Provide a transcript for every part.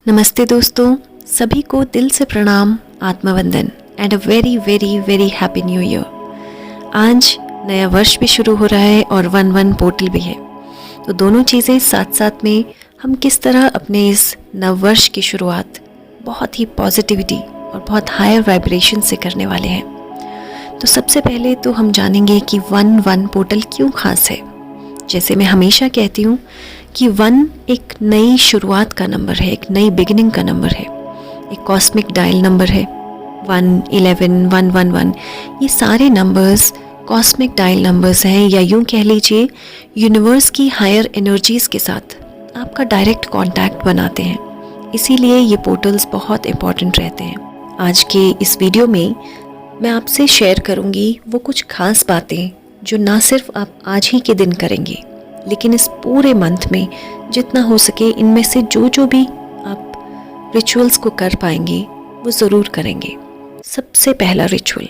नमस्ते दोस्तों, सभी को दिल से प्रणाम, आत्मवंदन and a very very very happy new year. आज नया वर्ष भी शुरू हो रहा है और 1/1 पोर्टल भी है, तो दोनों चीज़ें साथ साथ में हम किस तरह अपने इस नव वर्ष की शुरुआत बहुत ही पॉजिटिविटी और बहुत हायर वाइब्रेशन से करने वाले हैं। तो सबसे पहले तो हम जानेंगे कि 1/1 पोर्टल क्यों खास है। जैसे मैं हमेशा कहती हूँ कि 1 एक नई शुरुआत का नंबर है, एक नई बिगिनिंग का नंबर है, एक कॉस्मिक डायल नंबर है। 1, 11, 111 ये सारे नंबर्स कॉस्मिक डायल नंबर्स हैं, या यूँ कह लीजिए यूनिवर्स की हायर एनर्जीज़ के साथ आपका डायरेक्ट कांटेक्ट बनाते हैं। इसीलिए ये पोर्टल्स बहुत इम्पॉर्टेंट रहते हैं। आज के इस वीडियो में मैं आपसे शेयर करूँगी वो कुछ खास बातें जो ना सिर्फ आप आज ही के दिन करेंगे, लेकिन इस पूरे मंथ में जितना हो सके इनमें से जो भी आप रिचुअल्स को कर पाएंगे वो ज़रूर करेंगे। सबसे पहला ritual,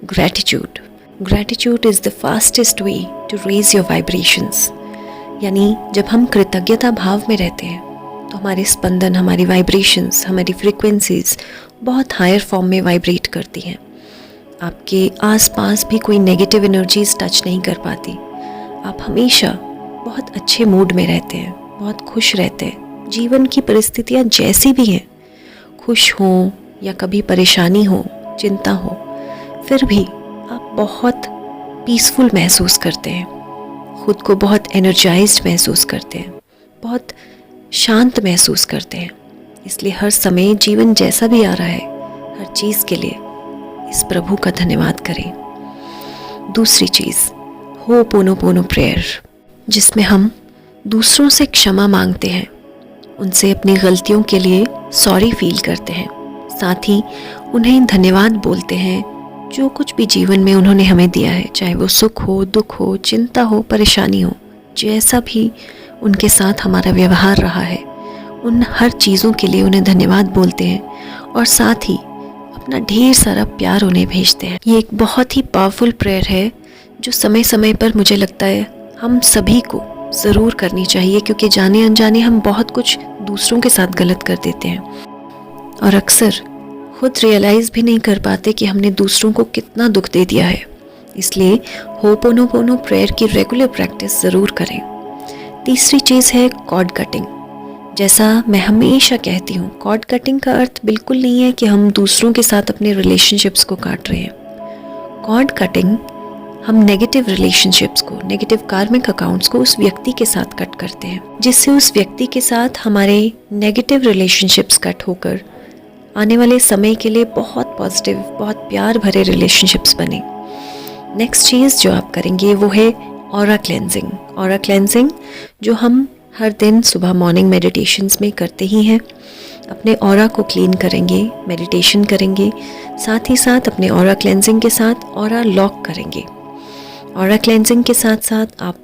gratitude. Gratitude is the fastest way to raise your vibrations. यानी जब हम कृतज्ञता भाव में रहते हैं तो हमारे स्पंदन, हमारी वाइब्रेशंस, हमारी फ्रीक्वेंसीज बहुत हायर फॉर्म में वाइब्रेट करती हैं। आपके आसपास भी कोई नेगेटिव एनर्जीज टच नहीं कर पाती। आप हमेशा बहुत अच्छे मूड में रहते हैं, बहुत खुश रहते हैं। जीवन की परिस्थितियाँ जैसी भी हैं, खुश हों या कभी परेशानी हो, चिंता हो, फिर भी आप बहुत पीसफुल महसूस करते हैं, खुद को बहुत एनर्जाइज्ड महसूस करते हैं, बहुत शांत महसूस करते हैं। इसलिए हर समय जीवन जैसा भी आ रहा है, हर चीज़ के लिए इस प्रभु का धन्यवाद करें। दूसरी चीज़, होपोनोपोनो प्रेयर, जिसमें हम दूसरों से क्षमा मांगते हैं, उनसे अपनी गलतियों के लिए सॉरी फील करते हैं, साथ ही उन्हें धन्यवाद बोलते हैं जो कुछ भी जीवन में उन्होंने हमें दिया है, चाहे वो सुख हो, दुख हो, चिंता हो, परेशानी हो, जैसा भी उनके साथ हमारा व्यवहार रहा है, उन हर चीज़ों के लिए उन्हें धन्यवाद बोलते हैं और साथ ही अपना ढेर सारा प्यार उन्हें भेजते हैं। ये एक बहुत ही पावरफुल प्रेयर है जो समय समय पर मुझे लगता है हम सभी को ज़रूर करनी चाहिए, क्योंकि जाने अनजाने हम बहुत कुछ दूसरों के साथ गलत कर देते हैं और अक्सर खुद रियलाइज़ भी नहीं कर पाते कि हमने दूसरों को कितना दुख दे दिया है। इसलिए होपोनोपोनो प्रेयर की रेगुलर प्रैक्टिस ज़रूर करें। तीसरी चीज़ है कॉर्ड कटिंग। जैसा मैं हमेशा कहती हूँ, कॉर्ड कटिंग का अर्थ बिल्कुल नहीं है कि हम दूसरों के साथ अपने रिलेशनशिप्स को काट रहे हैं। कॉर्ड कटिंग हम नेगेटिव रिलेशनशिप्स को, नेगेटिव कार्मिक अकाउंट्स को उस व्यक्ति के साथ कट करते हैं, जिससे उस व्यक्ति के साथ हमारे नेगेटिव रिलेशनशिप्स कट होकर आने वाले समय के लिए बहुत पॉजिटिव, बहुत प्यार भरे रिलेशनशिप्स बने। नेक्स्ट चीज़ जो आप करेंगे वो है ऑरा क्लेंजिंग। ऑरा क्लेंजिंग जो हम हर दिन सुबह मॉर्निंग मेडिटेशंस में करते ही हैं। अपने ऑरा को क्लीन करेंगे, मेडिटेशन करेंगे, साथ ही साथ अपने ऑरा क्लेंजिंग के साथ ऑरा लॉक करेंगे। ऑरा क्लेंजिंग के साथ साथ आप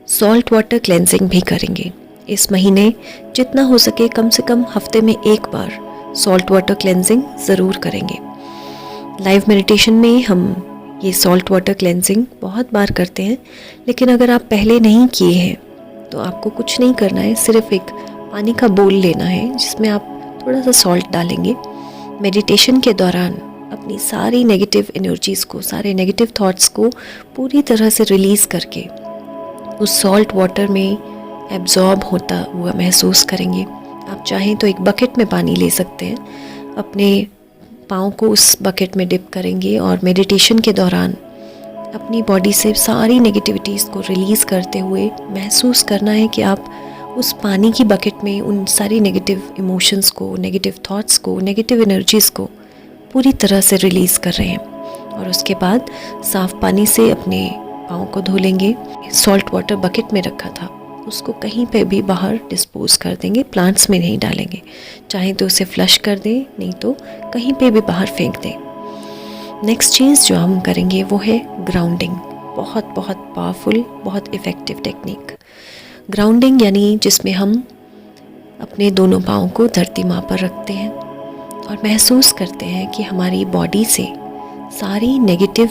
सॉल्ट वाटर क्लेंजिंग भी करेंगे। इस महीने जितना हो सके कम से कम हफ्ते में एक बार सॉल्ट वाटर क्लेंजिंग ज़रूर करेंगे। लाइव मेडिटेशन में हम ये सॉल्ट वाटर क्लेंजिंग बहुत बार करते हैं, लेकिन अगर आप पहले नहीं किए हैं तो आपको कुछ नहीं करना है, सिर्फ एक पानी का बोल लेना है जिसमें आप थोड़ा सा सॉल्ट डालेंगे। मेडिटेशन के दौरान अपनी सारी नेगेटिव एनर्जीज़ को, सारे नेगेटिव थॉट्स को पूरी तरह से रिलीज़ करके उस सॉल्ट वाटर में एब्जॉर्ब होता हुआ महसूस करेंगे। आप चाहें तो एक बकेट में पानी ले सकते हैं, अपने पाँव को उस बकेट में डिप करेंगे और मेडिटेशन के दौरान अपनी बॉडी से सारी नेगेटिविटीज़ को रिलीज़ करते हुए महसूस करना है कि आप उस पानी की बकेट में उन सारी नेगेटिव इमोशंस को, नेगेटिव थॉट्स को, नेगेटिव एनर्जीज़ को पूरी तरह से रिलीज़ कर रहे हैं। और उसके बाद साफ़ पानी से अपने पाँव को धो लेंगे। सॉल्ट वाटर बकेट में रखा था, उसको कहीं पे भी बाहर डिस्पोज कर देंगे, प्लांट्स में नहीं डालेंगे। चाहे तो उसे फ्लश कर दें, नहीं तो कहीं पे भी बाहर फेंक दें। नेक्स्ट चीज़ जो हम करेंगे वो है ग्राउंडिंग। बहुत बहुत पावरफुल, बहुत इफ़ेक्टिव टेक्निक। ग्राउंडिंग यानी जिसमें हम अपने दोनों पाँव को धरती माँ पर रखते हैं और महसूस करते हैं कि हमारी बॉडी से सारी नेगेटिव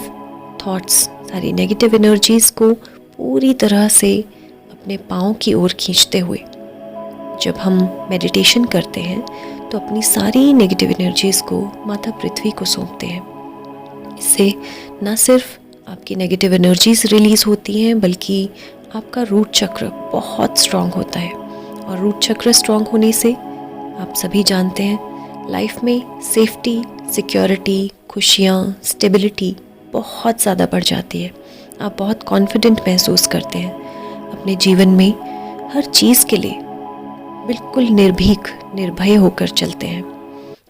थॉट्स, सारी नेगेटिव एनर्जीज़ को पूरी तरह से अपने पाँव की ओर खींचते हुए जब हम मेडिटेशन करते हैं तो अपनी सारी नेगेटिव एनर्जीज़ को माता पृथ्वी को सौंपते हैं। इससे न सिर्फ आपकी नेगेटिव एनर्जीज़ रिलीज़ होती हैं बल्कि आपका रूट चक्र बहुत स्ट्रॉन्ग होता है। और रूट चक्र स्ट्रॉन्ग होने से आप सभी जानते हैं लाइफ में सेफ्टी, सिक्योरिटी, खुशियाँ, स्टेबिलिटी बहुत ज़्यादा बढ़ जाती है। आप बहुत कॉन्फिडेंट महसूस करते हैं, अपने जीवन में हर चीज़ के लिए बिल्कुल निर्भीक, निर्भय होकर चलते हैं।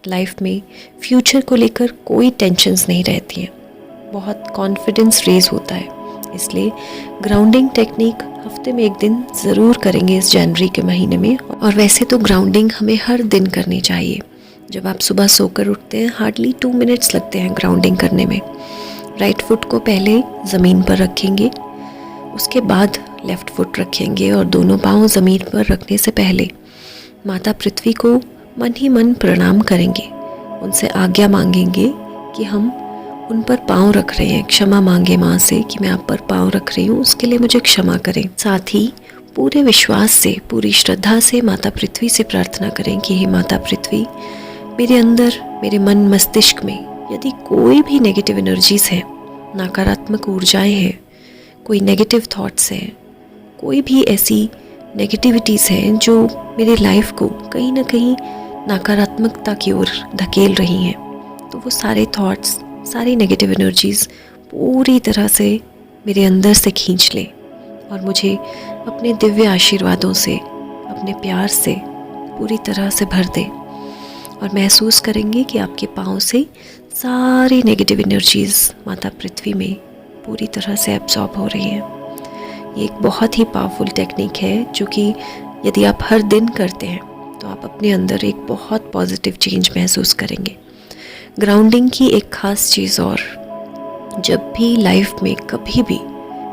लाइफ में फ्यूचर को लेकर कोई टेंशन्स नहीं रहती हैं, बहुत कॉन्फिडेंस रेज होता है। इसलिए ग्राउंडिंग टेक्निक हफ्ते में एक दिन ज़रूर करेंगे इस जनवरी के महीने में। और वैसे तो ग्राउंडिंग हमें हर दिन करनी चाहिए। जब आप सुबह सोकर उठते हैं हार्डली 2 मिनट्स लगते हैं ग्राउंडिंग करने में। राइट फुट को पहले ज़मीन पर रखेंगे, उसके बाद लेफ़्ट फुट रखेंगे और दोनों पाँव ज़मीन पर रखने से पहले माता पृथ्वी को मन ही मन प्रणाम करेंगे। उनसे आज्ञा मांगेंगे कि हम उन पर पाँव रख रहे हैं। क्षमा मांगे माँ से कि मैं आप पर पाँव रख रही हूँ, उसके लिए मुझे क्षमा करें। साथ ही पूरे विश्वास से, पूरी श्रद्धा से माता पृथ्वी से प्रार्थना करें कि हे माता पृथ्वी, मेरे अंदर, मेरे मन मस्तिष्क में यदि कोई भी नेगेटिव एनर्जीज़ हैं, नकारात्मक ऊर्जाएं हैं, कोई नेगेटिव थॉट्स हैं, कोई भी ऐसी नेगेटिविटीज़ हैं जो मेरे लाइफ को कहीं ना कहीं नकारात्मकता की ओर धकेल रही हैं, तो वो सारे थॉट्स, सारी नेगेटिव एनर्जीज़ पूरी तरह से मेरे अंदर से खींच लें और मुझे अपने दिव्य आशीर्वादों से, अपने प्यार से पूरी तरह से भर दें। और महसूस करेंगे कि आपके पाँव से सारी नेगेटिव एनर्जीज़ माता पृथ्वी में पूरी तरह से एब्जॉर्ब हो रही हैं। ये एक बहुत ही पावरफुल टेक्निक है जो कि यदि आप हर दिन करते हैं तो आप अपने अंदर एक बहुत पॉजिटिव चेंज महसूस करेंगे। ग्राउंडिंग की एक ख़ास चीज़ और, जब भी लाइफ में कभी भी,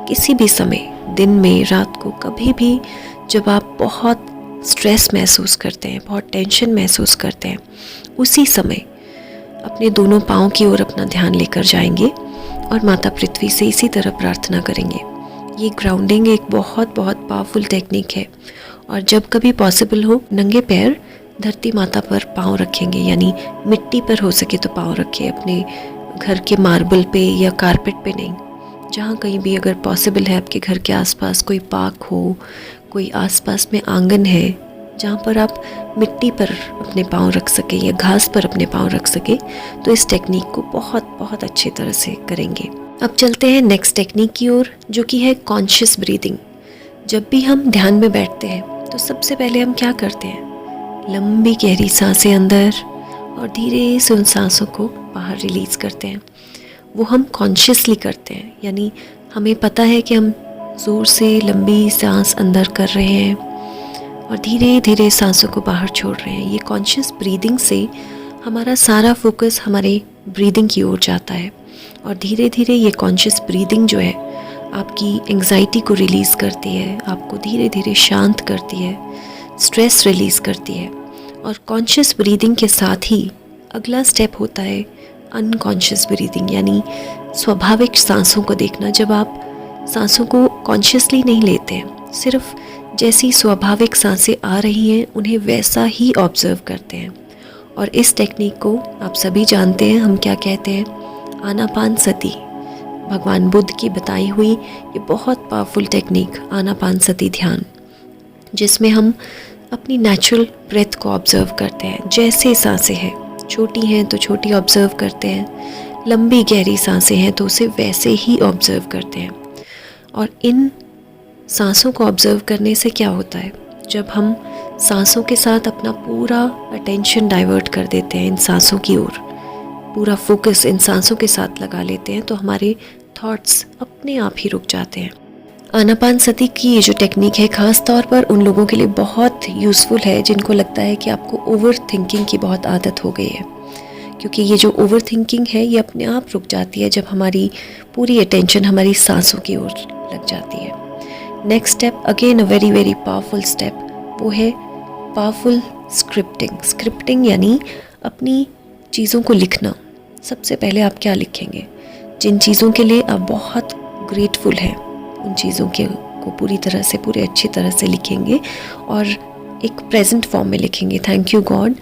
किसी भी समय, दिन में, रात को, कभी भी जब आप बहुत स्ट्रेस महसूस करते हैं, बहुत टेंशन महसूस करते हैं, उसी समय अपने दोनों पाँव की ओर अपना ध्यान लेकर जाएंगे और माता पृथ्वी से इसी तरह प्रार्थना करेंगे। ये ग्राउंडिंग एक बहुत बहुत पावरफुल टेक्निक है। और जब कभी पॉसिबल हो, नंगे पैर धरती माता पर पाँव रखेंगे, यानी मिट्टी पर हो सके तो पाँव रखें, अपने घर के मार्बल पे या कारपेट पे नहीं। जहाँ कहीं भी अगर पॉसिबल है आपके घर के आसपास कोई पार्क हो, कोई आसपास में आंगन है जहाँ पर आप मिट्टी पर अपने पाँव रख सके या घास पर अपने पाँव रख सके, तो इस टेक्निक को बहुत बहुत अच्छी तरह से करेंगे। अब चलते हैं नेक्स्ट टेक्निक की ओर, जो कि है कॉन्शियस ब्रीदिंग। जब भी हम ध्यान में बैठते हैं तो सबसे पहले हम क्या करते हैं, लंबी गहरी सांसें अंदर और धीरे से उन सांसों को बाहर रिलीज़ करते हैं। वो हम कॉन्शियसली करते हैं, यानी हमें पता है कि हम ज़ोर से लंबी सांस अंदर कर रहे हैं और धीरे धीरे सांसों को बाहर छोड़ रहे हैं। ये कॉन्शियस ब्रीदिंग से हमारा सारा फोकस हमारे ब्रीदिंग की ओर जाता है और धीरे धीरे ये कॉन्शियस ब्रीदिंग जो है आपकी एंग्जाइटी को रिलीज़ करती है, आपको धीरे धीरे शांत करती है, स्ट्रेस रिलीज़ करती है। और कॉन्शियस ब्रीदिंग के साथ ही अगला स्टेप होता है अनकॉन्शियस ब्रीदिंग, यानी स्वाभाविक सांसों को देखना। जब आप सांसों को कॉन्शियसली नहीं लेते हैं, सिर्फ जैसी स्वाभाविक सांसें आ रही हैं उन्हें वैसा ही ऑब्जर्व करते हैं। और इस टेक्निक को आप सभी जानते हैं, हम क्या कहते हैं, आनापानसती। भगवान बुद्ध की बताई हुई ये बहुत पावरफुल टेक्निक आनापानसती ध्यान, जिसमें हम अपनी नेचुरल ब्रेथ को ऑब्जर्व करते हैं। जैसे सांसें हैं, छोटी हैं तो छोटी ऑब्जर्व करते हैं, लंबी गहरी सांसें हैं तो उसे वैसे ही ऑब्जर्व करते हैं। और इन सांसों को ऑब्जर्व करने से क्या होता है, जब हम सांसों के साथ अपना पूरा अटेंशन डाइवर्ट कर देते हैं इन सांसों की ओर, पूरा फोकस इन सांसों के साथ लगा लेते हैं, तो हमारे थॉट्स अपने आप ही रुक जाते हैं। आनापानसती की ये जो टेक्निक है ख़ास तौर पर उन लोगों के लिए बहुत यूज़फुल है जिनको लगता है कि आपको ओवर थिंकिंग की बहुत आदत हो गई है, क्योंकि ये जो ओवर थिंकिंग है ये अपने आप रुक जाती है जब हमारी पूरी अटेंशन हमारी सांसों की ओर लग जाती है। Next step, again a very very powerful step, वो है पावरफुल स्क्रिप्टिंग। स्क्रिप्टिंग यानी अपनी चीज़ों को लिखना। सबसे पहले आप क्या लिखेंगे, जिन चीज़ों के लिए आप बहुत ग्रेटफुल हैं उन चीज़ों के को पूरी तरह से, पूरे अच्छी तरह से लिखेंगे और एक प्रेजेंट फॉर्म में लिखेंगे। Thank you God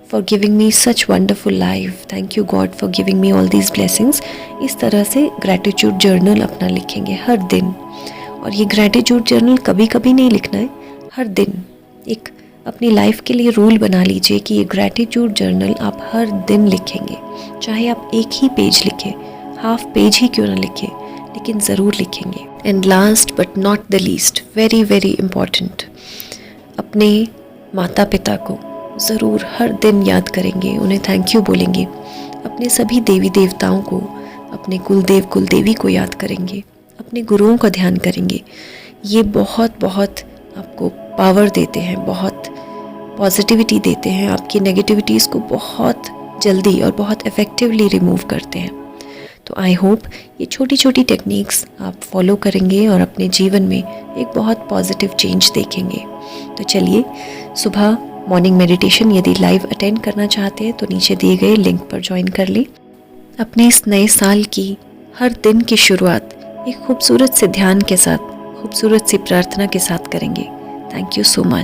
for giving me such wonderful life, thank you God for giving me all these blessings. इस तरह से ग्रैटिट्यूड जर्नल अपना लिखेंगे हर दिन। और ये ग्रैटिट्यूड जर्नल कभी कभी नहीं लिखना है, हर दिन एक अपनी लाइफ के लिए रूल बना लीजिए कि ये ग्रैटिट्यूड जर्नल आप हर दिन लिखेंगे। चाहे आप एक ही पेज लिखें, हाफ पेज ही क्यों ना लिखें, लेकिन ज़रूर लिखेंगे। And last but not the least, very very important, अपने माता पिता को ज़रूर हर दिन याद करेंगे, उन्हें थैंक यू बोलेंगे। अपने सभी देवी देवताओं को, अपने कुलदेव कुलदेवी को याद करेंगे, अपने गुरुओं का ध्यान करेंगे। ये बहुत बहुत आपको पावर देते हैं, बहुत पॉजिटिविटी देते हैं, आपकी नेगेटिविटीज़ को बहुत जल्दी और बहुत इफ़ेक्टिवली रिमूव करते हैं। तो आई होप ये छोटी छोटी टेक्निक्स आप फॉलो करेंगे और अपने जीवन में एक बहुत पॉजिटिव चेंज देखेंगे। तो चलिए, सुबह मॉर्निंग मेडिटेशन यदि लाइव अटेंड करना चाहते हैं तो नीचे दिए गए लिंक पर ज्वाइन कर लें। अपने इस नए साल की हर दिन की शुरुआत एक खूबसूरत से ध्यान के साथ, खूबसूरत सी प्रार्थना के साथ करेंगे। Thank you so much.